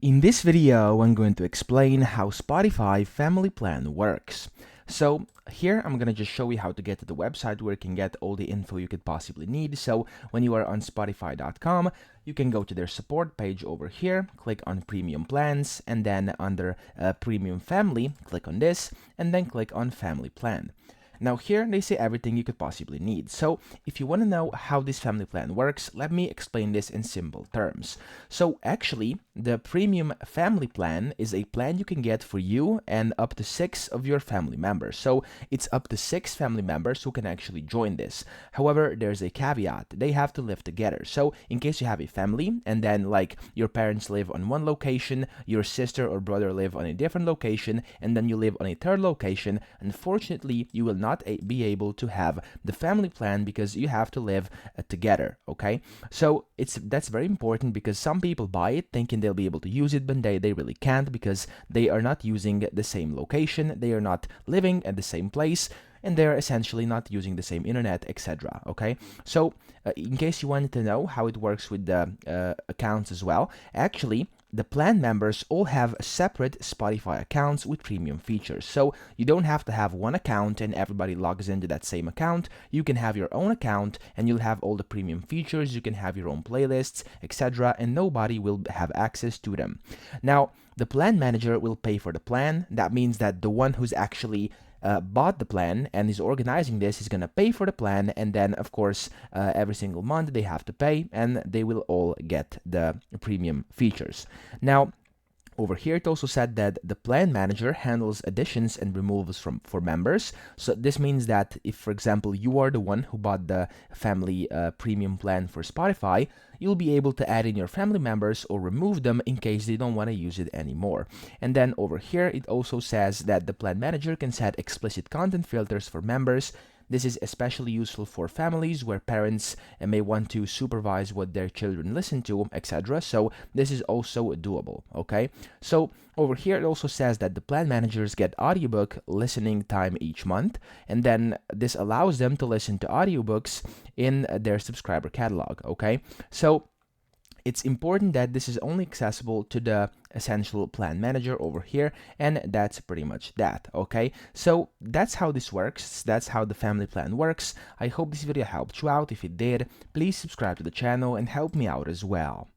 In this video, I'm going to explain how Spotify Family Plan works. So here I'm going to just show you how to get to the website where you can get all the info you could possibly need. So when you are on Spotify.com, you can go to their support page over here, click on Premium Plans, and then under Premium Family, click on this, and then click on Family Plan. Now here they say everything you could possibly need. So if you want to know how this family plan works, let me explain this in simple terms. So actually, the premium family plan is a plan you can get for you and up to 6 of your family members. So it's up to 6 family members who can actually join this. However, there's a caveat. They have to live together. So in case you have a family and then like your parents live on one location, your sister or brother live on a different location, and then you live on a third location, unfortunately, you will not be able to have the family plan because you have to live together. Okay, so that's very important because some people buy it thinking they'll be able to use it, but they really can't because they are not using the same location, they are not living at the same place, and they're essentially not using the same internet, etc. Okay, so in case you wanted to know how it works with the accounts as well, actually the plan members all have separate Spotify accounts with premium features. So you don't have to have one account and everybody logs into that same account. You can have your own account and you'll have all the premium features. You can have your own playlists, etc. and nobody will have access to them. Now, the plan manager will pay for the plan. That means that the one who's actually bought the plan and is organizing this is going to pay for the plan, and then of course every single month they have to pay and they will all get the premium features. Now over here it also said that the plan manager handles additions and removals for members. So this means that if, for example, you are the one who bought the family premium plan for Spotify, you'll be able to add in your family members or remove them in case they don't want to use it anymore. And then over here it also says that the plan manager can set explicit content filters for members. This is especially useful for families where parents may want to supervise what their children listen to, etc. So this is also doable, okay? So over here it also says that the plan managers get audiobook listening time each month, and then this allows them to listen to audiobooks in their subscriber catalog, okay? So it's important that this is only accessible to the essential plan manager over here, and that's pretty much that. Okay, so that's how this works. That's how the family plan works. I hope this video helped you out. If it did, please subscribe to the channel and help me out as well.